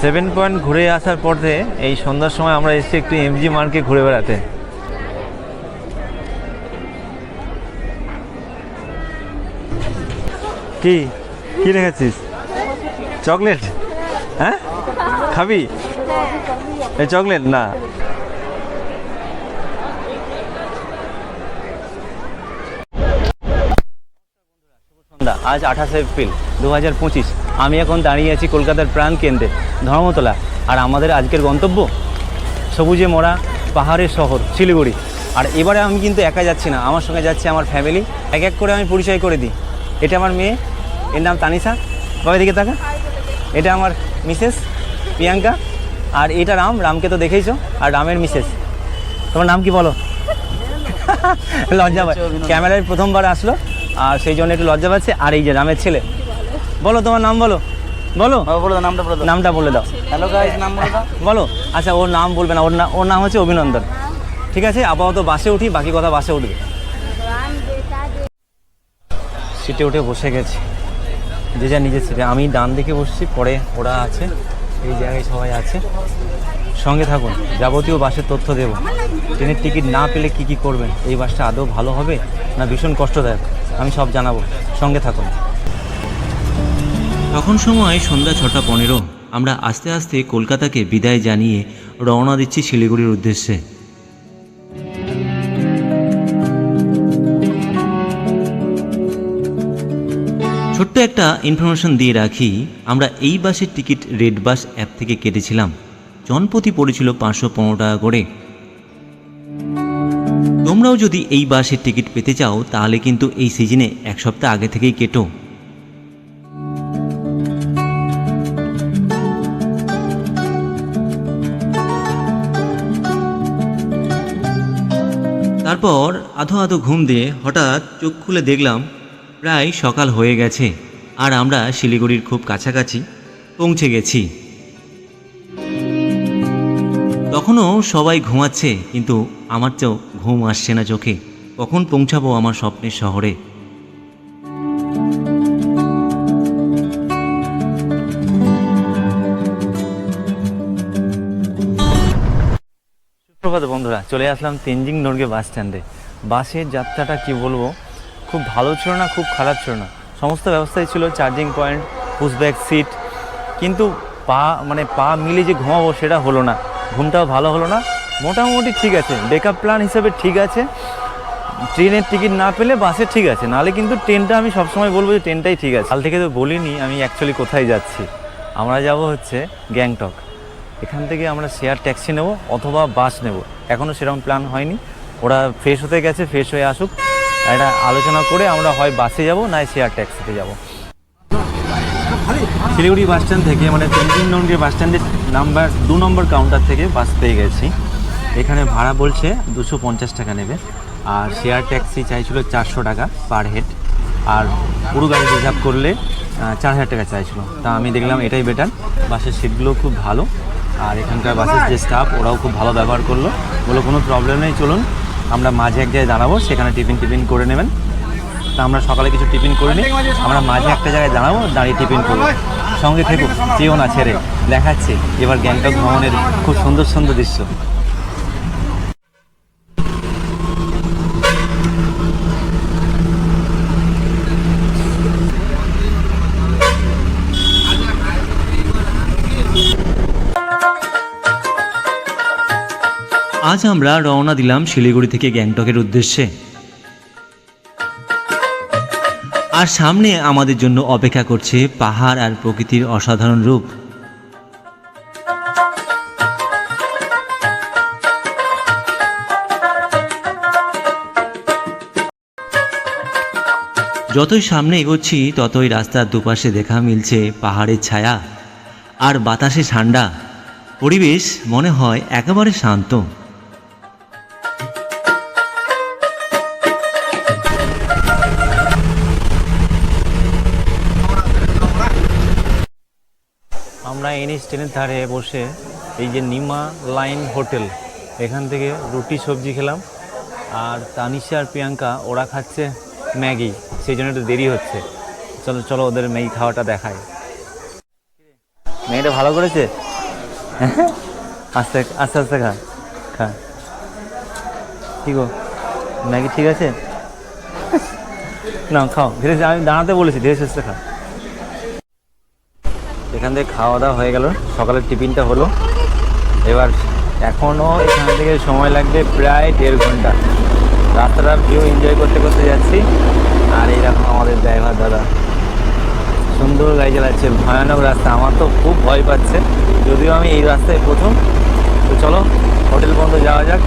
Seven point ঘুরে আসার পরে এই সন্ধ্যার সময় আমরা এসেছি একটু এমজি মার্কে ঘুরে বেড়াতে। কি কি রেখেছিস? চকলেট? হ্যাঁ, খাবি? এই চকলেট না, আজ 28 এপ্রিল 2025। আমি এখন দাঁড়িয়ে আছি কলকাতার প্রাণ কেন্দ্রে ধর্মতলা। আর আমাদের আজকের গন্তব্য সবুজে মোড়া পাহাড়ের শহর শিলিগুড়ি। আর এবারে আমি কিন্তু একা যাচ্ছি না, আমার সঙ্গে যাচ্ছে আমার ফ্যামিলি। এক এক করে আমি পরিচয় করে দিই। এটা আমার মেয়ে, এর নাম তানিশা, বাবা দিকে তাকা। এটা আমার মিসেস প্রিয়াঙ্কা, আর এটা রামকে তো দেখেইছো, আর রামের মিসেস। তোমার নাম কি বলো? লজ্জা পায়, ক্যামেরায় প্রথমবার আসলো আর সেই জন্য একটু লজ্জা পাচ্ছে। আর এই যে রামের ছেলে, বলো তোমার নাম বলো, বলো নামটা বলে দাও। হ্যালো গাইস, নাম বলে দাও, বলো। আচ্ছা, ওর নাম বলবে না, ওর নাম হচ্ছে অভিনন্দন। ঠিক আছে, আপাতত বাসে উঠি, বাকি কথা বাসে উঠবে। সিটে উঠে বসে গেছি, যে যা নিজের সিটে। আমি ডান দিকে বসছি, পরে ওরা আছে, এই জায়গায় সবাই আছে। সঙ্গে থাকুন, যাবতীয় বাসের তথ্য দেব। ট্রেনের টিকিট না পেলে কি কি করবেন, এই বাসটা আদৌ ভালো হবে না ভীষণ কষ্টদায়ক, আমি সব জানাবো। সঙ্গে থাকুন। তখন সময় সন্ধ্যা 6:15। আমরা আস্তে আস্তে কলকাতাকে বিদায় জানিয়ে রওনা দিচ্ছি শিলিগুড়ির উদ্দেশ্যে। ছোট্ট একটা ইনফরমেশন দিয়ে রাখি, আমরা এই বাসের টিকিট রেড বাস অ্যাপ থেকে কেটেছিলাম। জনপ্রতি পড়েছিল 515 টাকা করে। তোমরাও যদি এই বাসের টিকিট পেতে চাও তাহলে কিন্তু এই সিজনে এক সপ্তাহ আগে থেকেই কেটো। তারপর আধো আধো ঘুম দিয়ে হঠাৎ চোখ খুলে দেখলাম প্রায় সকাল হয়ে গেছে, আর আমরা শিলিগুড়ির খুব কাছাকাছি পৌঁছে গেছি। তখনও সবাই ঘুমাচ্ছে, কিন্তু আমার তো ঘুম আসছে না চোখে। কখন পৌঁছাবো আমার স্বপ্নের শহরে? সুপ্রভাত বন্ধুরা, চলে আসলাম তেনজিং নর্গে বাস স্ট্যান্ডে। বাসের যাত্রাটা কি বলবো, খুব ভালো ছিল না, খুব খারাপ ছিল না। সমস্ত ব্যবস্থাই ছিল, চার্জিং পয়েন্ট, পুশব্যাক সিট, কিন্তু পা মিলে যে ঘুমাবো সেটা হলো না। ঘুমটাও ভালো হলো না। মোটামুটি ঠিক আছে, ব্যাকআপ প্ল্যান হিসেবে ঠিক আছে। ট্রেনের টিকিট না পেলে বাসে ঠিক আছে, নাহলে কিন্তু ট্রেনটা আমি সবসময় বলবো যে ট্রেনটাই ঠিক আছে। কাল থেকে তো বলিনি আমি অ্যাকচুয়ালি কোথায় যাচ্ছি। আমরা যাব হচ্ছে গ্যাংটক। এখান থেকে আমরা শেয়ার ট্যাক্সি নেব অথবা বাস নেব, এখনও সেরকম প্ল্যান হয়নি। ওরা ফ্রেশ হতে গেছে, ফ্রেশ হয়ে আসুক, একটা আলোচনা করে আমরা হয় বাসে যাব না শেয়ার ট্যাক্সিতে যাব। শিলিগুড়ি বাস স্ট্যান্ড থেকে মানে তেনজিং নর্গে বাস স্ট্যান্ডের নাম্বার 2 নম্বর কাউন্টার থেকে বাস পেয়ে গেছি। এখানে ভাড়া বলছে 250 টাকা নেবে, আর শেয়ার ট্যাক্সি চাইছিল 400 টাকা পার হেড, আর পুরো গাড়ি রিজার্ভ করলে 4000 টাকা চাইছিল। তা আমি দেখলাম এটাই বেটার। বাসের সিটগুলো খুব ভালো, আর এখানকার বাসের যে স্টাফ ওরাও খুব ভালো ব্যবহার করলো। বলো কোনো প্রবলেম নেই, চলুন আমরা মাঝে এক জায়গায় দাঁড়াবো, সেখানে টিফিন করে নেবেন। তা আমরা সকালে কিছু টিফিন করে নিই, আমরা মাঝে একটা জায়গায় দাঁড়াবো, দাঁড়িয়ে টিফিন করবো। সঙ্গে থেকো, চেয়েও না ছেড়ে। দেখাচ্ছি এবার গ্যাংটক ভ্রমণের খুব সুন্দর সুন্দর দৃশ্য। আজ আমরা রওনা দিলাম শিলিগুড়ি থেকে গ্যাংটকের উদ্দেশ্যে। আর সামনে আমাদের জন্য অপেক্ষা করছে পাহাড় আর প্রকৃতির অসাধারণ রূপ। যতই সামনে এগোচ্ছি ততই রাস্তার দুপাশে দেখা মিলছে পাহাড়ের ছায়া আর বাতাসে ঠান্ডা। পরিবেশ মনে হয় একেবারে শান্ত। আমরা এনএইচ 10-এর ধারে বসে এই যে নিমা লাইন হোটেল, এখান থেকে রুটি সবজি খেলাম। আর তানিশা আর প্রিয়াঙ্কা ওরা খাচ্ছে ম্যাগি, সেই জন্য একটু দেরি হচ্ছে। চলো চলো ওদের ম্যাগি খাওয়াটা দেখায়। মেয়েটা ভালো করেছে। আস্তে আস্তে আস্তে খা খা। কি গো ম্যাগি ঠিক আছে? না খাও ধীরে ধীরে, আমি দাঁড়াতে বলেছি, ধীরে সুস্থে খা। এখান থেকে খাওয়া দাওয়া হয়ে গেল, সকালের টিফিনটা হলো। এবার এখনও এখান থেকে সময় লাগবে প্রায় 1.5 ঘন্টা। রাস্তাটা ভিউ এনজয় করতে করতে যাচ্ছি। আর এইরকম আমাদের ড্রাইভার দাদা সুন্দর গাড়ি চালাচ্ছে, ভয়ানক রাস্তা, আমার তো খুব ভয় পাচ্ছে, যদিও আমি এই রাস্তায় প্রথম। তো চলো হোটেল পর্যন্ত যাওয়া যাক।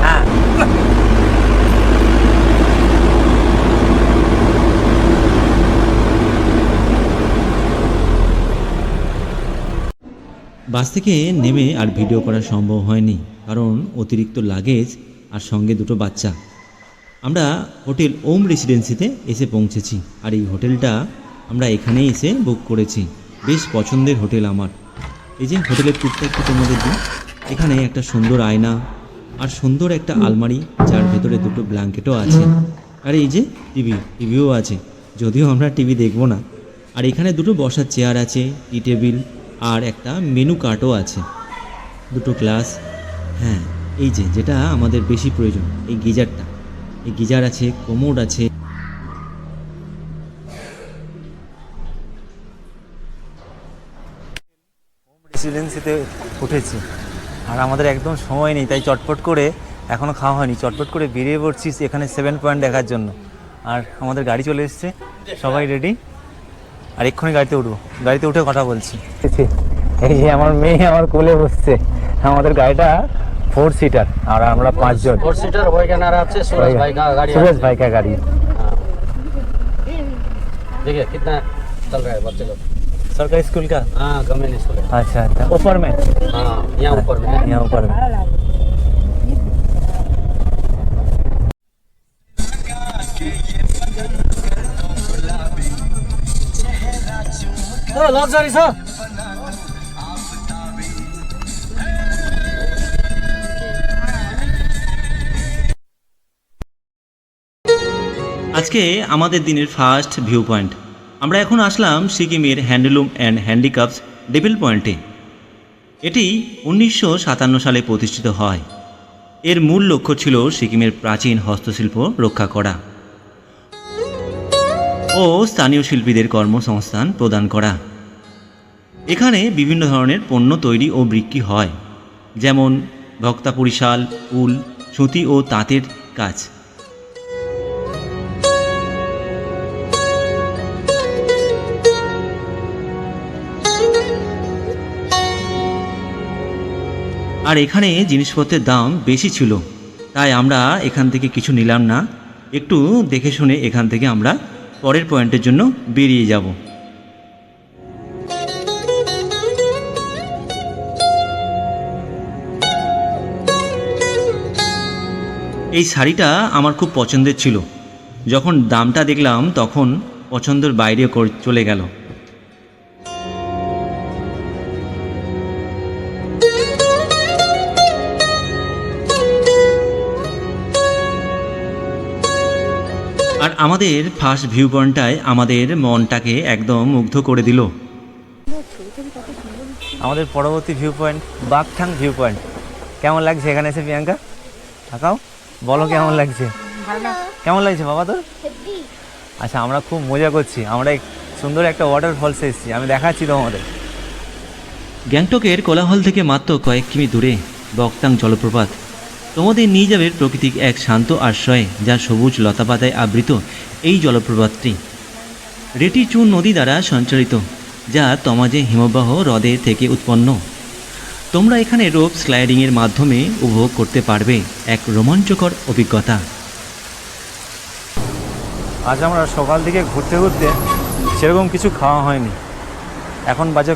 হ্যাঁ বাস থেকে নেমে আর ভিডিও করা সম্ভব হয়নি, কারণ অতিরিক্ত লাগেজ আর সঙ্গে দুটো বাচ্চা। আমরা হোটেল ওম রেসিডেন্সিতে এসে পৌঁছেছি, আর এই হোটেলটা আমরা এখানেই এসে বুক করেছি। বেশ পছন্দের হোটেল আমার। এই যে হোটেলের টুকটা একটু তোমাদের দিই। এখানে একটা সুন্দর আয়না আর সুন্দর একটা আলমারি, যার ভেতরে দুটো ব্ল্যাঙ্কেটও আছে। আর এই যে টিভিও আছে, যদিও আমরা টিভি দেখবো না। আর এখানে দুটো বসার চেয়ার আছে, টি টেবিল আর একটা মেনু কার্ডও আছে, দুটো গ্লাস। হ্যাঁ, এই যে যেটা আমাদের বেশি প্রয়োজন, এই গিজারটা, এই গিজার আছে, কোমোড আছে। রেসিডেন্সিতে উঠেছি, আর আমাদের একদম সময় নেই, তাই চটপট করে, এখনও খাওয়া হয়নি, চটপট করে বেরিয়ে পড়ছি এখানে 7 পয়েন্ট দেখার জন্য। আর আমাদের গাড়ি চলে এসছে, সবাই রেডি, আর এক্ষুনি গাড়িতে উঠবো। গাড়িতে উঠে কথা বলছি। এই যে আমার মেয়ে আমার কোলে বসছে। আমাদের গাড়িটা 4 सीटर और আমরা 5 জন। 4 सीटर वैगनर আছে, सूरज भाई का गाड़ी। सूरज भाई का गाड़ी। देखिए कितना चल रहा है बच्चे लोग। सरकारी स्कूल का? हाँ, गवर्नमेंट स्कूल है। अच्छा अच्छा, ऊपर में? हाँ, यहाँ ऊपर में है। यहाँ ऊपर में। तो लग्जरी छ। আজকে আমাদের দিনের ফার্স্ট ভিউ পয়েন্ট। আমরা এখন আসলাম সিকিমের হ্যান্ডলুম অ্যান্ড হ্যান্ডিক্রাফটস ডেভিল পয়েন্টে। এটি 1957 সালে প্রতিষ্ঠিত হয়। এর মূল লক্ষ্য ছিল সিকিমের প্রাচীন হস্তশিল্প রক্ষা করা ও স্থানীয় শিল্পীদের কর্মসংস্থান প্রদান করা। এখানে বিভিন্ন ধরনের পণ্য তৈরি ও বিক্রি হয়, যেমন ভক্তাপুরী শাল, উল, সুতি ও তাঁতের কাজ। আর এখানে জিনিসপত্রের দাম বেশি ছিল, তাই আমরা এখান থেকে কিছু নিলাম না। একটু দেখে শুনে এখান থেকে আমরা পরের পয়েন্টের জন্য বেরিয়ে যাব। এই শাড়িটা আমার খুব পছন্দের ছিল। যখন দামটা দেখলাম তখন পছন্দের বাইরে চলে গেল। আর আমাদের ফার্স্ট ভিউ পয়েন্টটায় আমাদের মনটাকে একদম মুগ্ধ করে দিল। আমাদের পরবর্তী ভিউ পয়েন্ট বাগথাং ভিউ পয়েন্ট। কেমন লাগছে এখানে এসে প্রিয়াঙ্কা? তাকাও, বলো কেমন লাগছে? কেমন লাগছে বাবা তোর? আচ্ছা, আমরা খুব মজা করছি, আমরা সুন্দর একটা ওয়াটারফলসে এসেছি, আমি দেখাচ্ছি তোমাদের। গ্যাংটকের কোলাহল থেকে মাত্র কয়েক কিমি দূরে বকতাং জলপ্রপাত তোমাদের নিয়ে যাবে প্রকৃতিক এক শান্ত আশ্রয়ে, যা সবুজ লতাপাতায় আবৃত। এই জলপ্রপাতটি রেটি চুন নদী দ্বারা সঞ্চালিত, যা তমাজে হিমবাহ হ্রদে থেকে উৎপন্ন। তোমরা এখানে রোপ স্লাইডিংয়ের মাধ্যমে উপভোগ করতে পারবে এক রোমাঞ্চকর অভিজ্ঞতা। আজ আমরা সকাল থেকে ঘুরতে ঘুরতে সেরকম কিছু খাওয়া হয়নি। এখন বাজে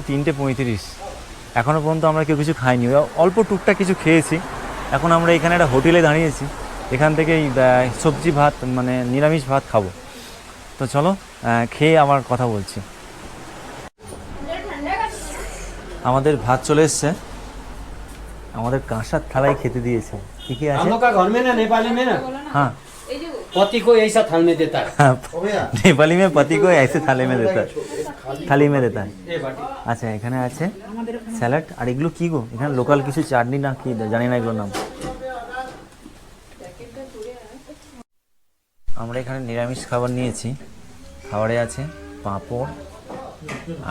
3:35। এখনও পর্যন্ত আমরা কেউ কিছু খাইনি, অল্প টুকটাক কিছু খেয়েছি। এখন আমরা এখানে একটা হোটেলে দাঁড়িয়েছি, এখান থেকেই সবজি ভাত মানে নিরামিষ ভাত খাবো। তো চলো খেয়ে আবার কথা বলছি। আমাদের ভাত চলে এসছে, আমাদের কাঁসার থালায় খেতে দিয়েছে। কি কি हम আছে? लोग का घर में ना नेपाली में ना হ্যাঁ पति को ऐसा थाल में देता है। हाँ, नेपाली में पति को ऐसे थाली में देता है, थाली में देता है। ये बाटी আচ্ছা এখানে আছে স্যালাড, আর এগুলো কি গো? এখানে লোকাল কিছু চাটনি না কি জানি না এগুলোর নাম। আমরা এখানে নিরামিষ খাবার নিয়েছি। খাবারে আছে পাঁপড়,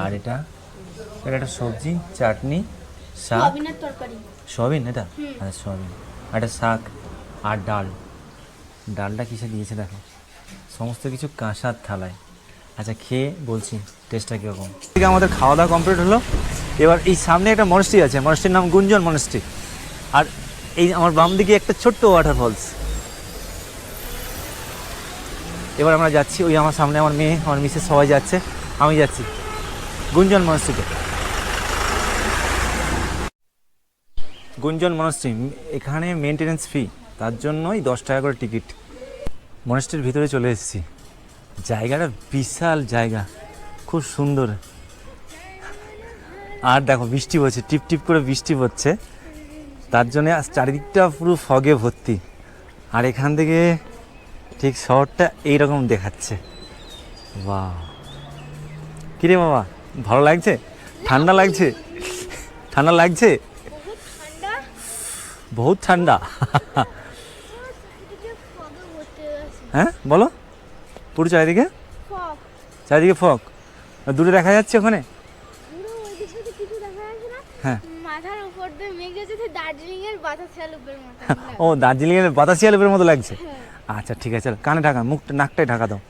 আর এটা এটা একটা সবজি, চাটনি, শাক, সয়াবিনের তরকারি। সয়াবিন, এটা আচ্ছা সয়াবিন, আর একটা শাক আর ডাল। ডালটা কিসে দিয়েছে দেখো, সমস্ত কিছু কাঁসার থালায়। আচ্ছা খেয়ে বলছি টেস্টটা কীরকম। ঠিক আমাদের খাওয়া দাওয়া কমপ্লিট হলো। এবার এই সামনে একটা মনস্ট্রি আছে, মনস্ট্রির নাম গুঞ্জন মনস্ট্রি। আর এই আমার বাম দিকে একটা ছোট্ট ওয়াটারফলস। এবার আমরা যাচ্ছি, ওই আমার সামনে আমার মেয়ে, আমার মিসেস সবাই যাচ্ছে, আমি যাচ্ছি গুঞ্জন মনস্ট্রিতে। গুঞ্জন মনস্ট্রি, এখানে মেনটেনেন্স ফি, তার জন্যই 10 টাকা করে টিকিট। মনস্ট্রির ভিতরে চলে এসেছি। জায়গাটা বিশাল জায়গা, খুব সুন্দর। আর দেখো বৃষ্টি পড়ছে, টিপ টিপ করে বৃষ্টি পড়ছে, তার জন্য চারিদিকটা পুরো ফগে ভর্তি। আর এখান থেকে ঠিক শহরটা এইরকম দেখাচ্ছে। বাহ, কিরে বাবা ভালো লাগছে? ঠান্ডা লাগছে? ঠান্ডা লাগছে? ঠান্ডা, বহুত ঠান্ডা। চারিদিকে ফগে ভর্তি হয়ে আছে। হ্যাঁ বলো, পুরো চারিদিকে ফগ, চারিদিকে ফগ। দূরে দেখা যাচ্ছে ওখানে? পুরো ওইদিক থেকে কিছু দেখা যাচ্ছে না। হ্যাঁ। মাথার উপর দিয়ে মেঘ যাচ্ছে, দার্জিলিং এর বাতাসা লুপের মতো। ও দার্জিলিংয়ের বাতাসিয়া লেপের মতো লাগছে। আচ্ছা ঠিক আছে, চলো কানে ঢাকা, মুখটা নাকটাই ঢাকা দাও।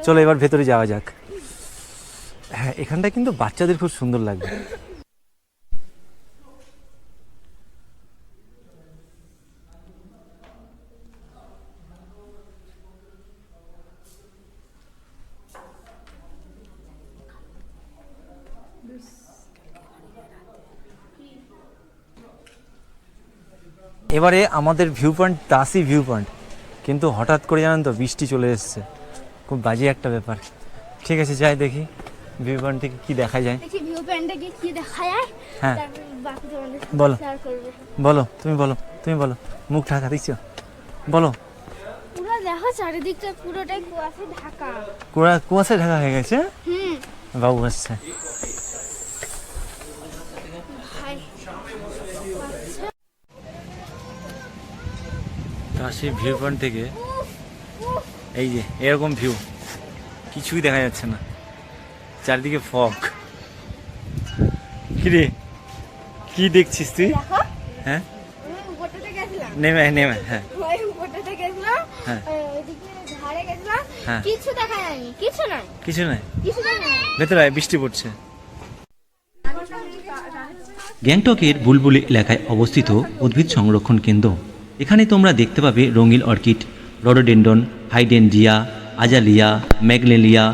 চলো এবার ভেতরে যাওয়া যাক। হ্যাঁ এখানটা কিন্তু বাচ্চাদের খুব সুন্দর লাগবে। এবারে আমাদের ভিউ পয়েন্ট দাসি ভিউ পয়েন্ট, কিন্তু হঠাৎ করে জানেন তো বৃষ্টি চলে এসেছে, খুব বাজে একটা ব্যাপার। ঠিক আছে যাই দেখি ভিউ পয়েন্ট থেকে কী দেখা যায়। দেখি ভিউ পয়েন্টে গিয়ে কি দেখা যায়, হ্যাঁ তারপর বাকি তোমাদের বলো। শেয়ার করবো। বলো তুমি বলো, তুমি বলো, মুখ ঢাকা দিচ্ছ, বলো। পুরো দেখো চারিদিকটা পুরোটাই কুয়াশায় ঢাকা। কুয়াশায় ঢাকা হয়ে গেছে। হুম বাবু আসছে। ভাই, দাসি ভিউ পয়েন্ট থেকে এই যে এরকম ভিউ, কিছুই দেখা যাচ্ছে না, চারিদিকে ফগ। কিরে কি দেখছিস তুই? দেখো হ্যাঁ আমি উপরটাতে গেছিলাম, নেমে নেমে, হ্যাঁ ওই উপরটাতে গেছিলাম, হ্যাঁ। ওইদিকে ধারে গেছিলাম, হ্যাঁ। কিছু দেখা যায়নি, কিছু নাই, কিছু নাই, কিছু দেখা যায়নি। ভেতরে আয়, বৃষ্টি পড়ছে। গ্যাংটকের বুলবুলি এলাকায় অবস্থিত উদ্ভিদ সংরক্ষণ কেন্দ্র। এখানে তোমরা দেখতে পাবে রঙিন অর্কিড, রডোডেন্ডন, হাইডেনজিয়া, আজালিয়া, ম্যাগনেলিয়া,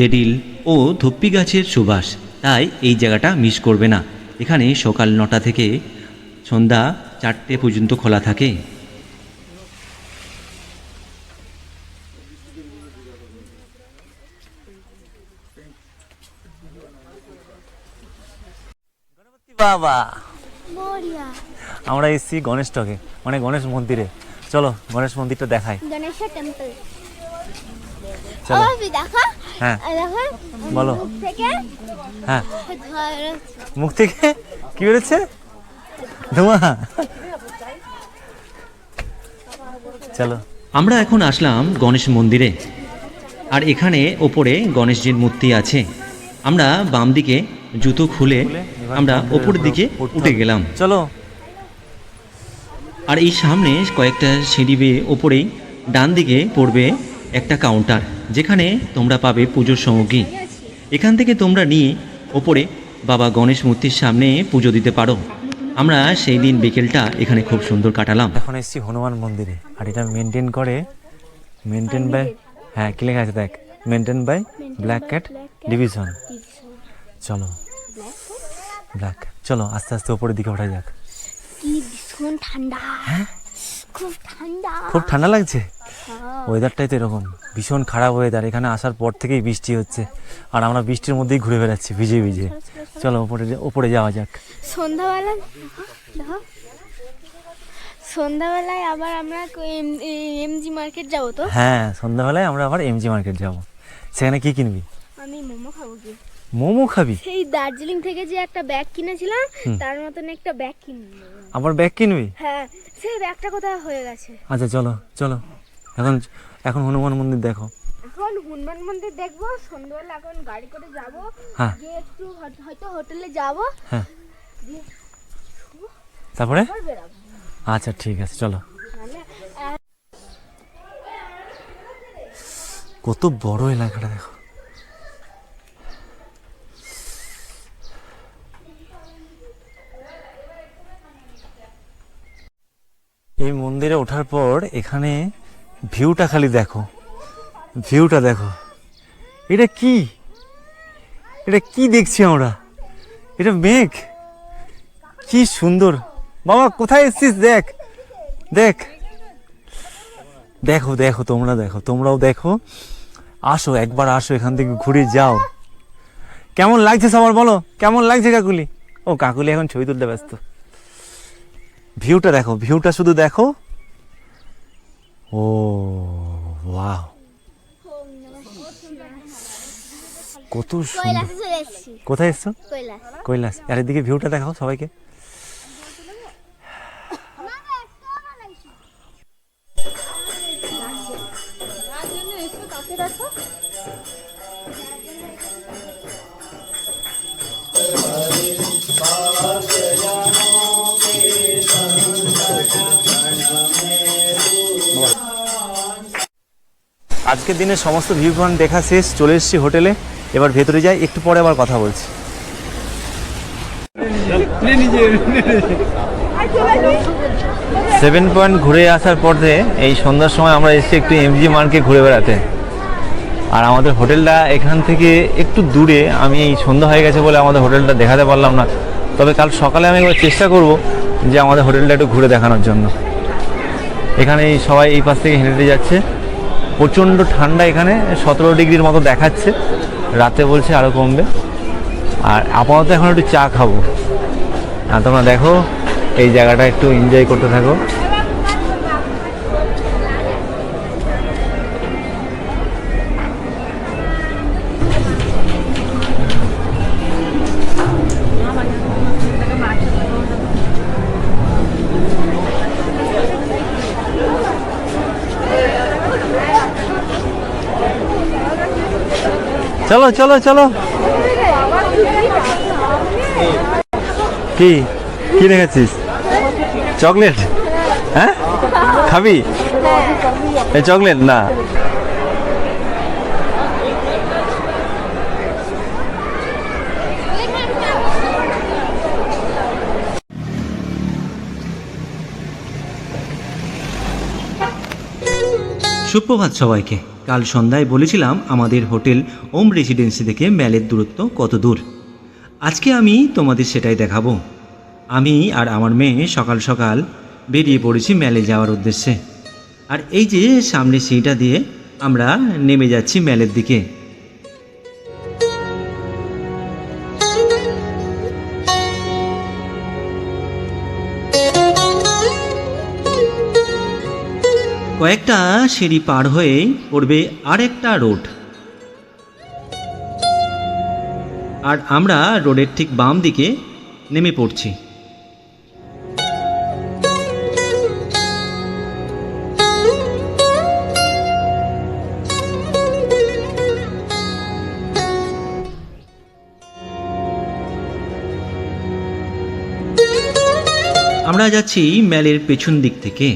ডেডিল ও ধপ্পি গাছের সুবাস। তাই এই জায়গাটা মিস করবে না। এখানে সকাল 9টা থেকে সন্ধ্যা 4টে পর্যন্ত খোলা থাকে। বাবা মরিয়া আমরা এসেছি গণেশ টকে, মানে গণেশ মন্দিরে। চলো গণেশ মন্দিরটা দেখাই। গণেশ টেম্পল। চলো। ওই দেখো, হ্যাঁ দেখো বলো। মুখ থেকে হ্যাঁ ধোঁয়া বেরোচ্ছে। মুখ থেকে কি বেরোচ্ছে? ধোঁয়া। চলো আমরা এখন আসলাম গণেশ মন্দিরে। আর এখানে ওপরে গণেশজির মূর্তি আছে। আমরা বাম দিকে জুতো খুলে আমরা ওপরের দিকে উঠে গেলাম। চলো। আর এই সামনে কয়েকটা সিঁড়ি বেয়ে ওপরেই ডান দিকে পড়বে একটা কাউন্টার, যেখানে তোমরা পাবে পুজোর সামগ্রী। এখান থেকে তোমরা নিয়ে ওপরে বাবা গণেশ মূর্তির সামনে পুজো দিতে পারো। আমরা সেই দিন বিকেলটা এখানে খুব সুন্দর কাটালাম। এখন এসেছি হনুমান মন্দিরে, আর এটা মেনটেন করে বাই, হ্যাঁ কি লেখা আছে দেখ, maintain by black cat division. চলো ব্ল্যাক, চলো আস্তে আস্তে উপরের দিকে ওঠা যাক। কি ভীষণ ঠান্ডা, খুব ঠান্ডা, খুব ঠান্ডা লাগছে। ওয়েদারটাই তো এরকম, ভীষণ খারাপ ওয়েদার। এখানে আসার পর থেকেই বৃষ্টি হচ্ছে, আর আমরা বৃষ্টির মধ্যেই ঘুরে বেড়াচ্ছি ভিজে ভিজে। চলো উপরে যাওয়া যাক। সন্ধ্যাবেলা দেখো সন্ধ্যাবেলায় আবার আমরা এমজি মার্কেট যাবো তো। হ্যাঁ, সন্ধ্যাবেলায় আমরা আবার এমজি মার্কেট যাব। সেখানে কি কিনবি? আমি মোমো খাবো কি? মোমো খাবি? সেই দার্জিলিং থেকে যে একটা ব্যাগ কিনেছিলাম তার মতন একটা ব্যাগ কিনবো। আবার ব্যাগ কিনবি? হ্যাঁ, সেই ব্যাগটা কোথায় হয়ে গেছে। আচ্ছা চলো চলো, এখন এখন হনুমান মন্দির দেখো। এখন হনুমান মন্দির দেখবো, সন্ধ্যাবেলা এখন গাড়ি করে যাবো, হ্যাঁ গিয়ে একটু হয়তো হোটেলে যাবো, হ্যাঁ, দিয়ে তারপরে? আবার বেরাবো। আচ্ছা ঠিক আছে চলো। নাহলে কত বড় এলাকাটা দেখো। এই মন্দিরে ওঠার পর এখানে ভিউটা খালি দেখো, ভিউটা দেখো। এটা কি, এটা কি দেখছি আমরা? এটা মেঘ, কি সুন্দর। বাবা কোথায় এসছিস? দেখ দেখ দেখো দেখো, তোমরা দেখো, তোমরাও দেখো। আসো একবার, আসো এখান থেকে ঘুরে যাও। কেমন লাগছে সবার বলো, কেমন লাগছে কাকুলি? ও কাকুলি এখন ছবি তুলতে ব্যস্ত। ভিউটা দেখো, ভিউটা শুধু দেখো। ও ওয়াও, কত সুন্দর। কৈলাসে চলে এসেছি। কোথায় এসছো? কৈলাস। কৈলাস। আর এদিকে ভিউটা দেখাও সবাইকে। আজকের দিনে সমস্ত ভিউ পয়েন্ট দেখা শেষ, চলে এসেছি হোটেলে। এবার ভেতরে যাই, একটু পরে আবার কথা বলছি। 7 পয়েন্ট ঘুরে আসার পর থেকে এই সন্ধ্যার সময় আমরা এসেছি একটু এমজি মার্কে ঘুরে বেড়াতে। আর আমাদের হোটেলটা এখান থেকে একটু দূরে। আমি এই সন্ধ্যা হয়ে গেছে বলে আমাদের হোটেলটা দেখাতে পারলাম না, তবে কাল সকালে আমি একবার চেষ্টা করব যে আমাদের হোটেলটা একটু ঘুরে দেখানোর জন্য। এখানে সবাই এই পাশ থেকে হেঁটে যাচ্ছে। প্রচণ্ড ঠান্ডা, এখানে 17 ডিগ্রির মতো দেখাচ্ছে, রাতে বলছে আরও কমবে। আর আপাতত এখন একটু চা খাবো। আর তোমরা দেখো এই জায়গাটা একটু এনজয় করতে থাকো। চলো চলো চলো। কি কি রেখেছিস? চকলেট? হ্যাঁ খাবি? এই চকলেট না। সুপ্রভাত সবাইকে। কাল সন্ধ্যায় বলেছিলাম আমাদের হোটেল ওম রেসিডেন্সি থেকে ম্যালের দূরত্ব কত দূর। আজকে আমি তোমাদের সেটাই দেখাবো। আমি আর আমার মেয়ে সকাল সকাল বেরিয়ে পড়েছি ম্যালে যাওয়ার উদ্দেশ্যে। আর এই যে সামনে সিঁড়িটা দিয়ে আমরা নেমে যাচ্ছি ম্যালের দিকে। কয়েকটা সিঁড়ি পার হয়ে পড়বে আরেকটা রোড। আর আমরা রোডের ঠিক বাম দিকে নেমে পড়ছি। আমরা যাচ্ছি ম্যালের পেছন দিক থেকে।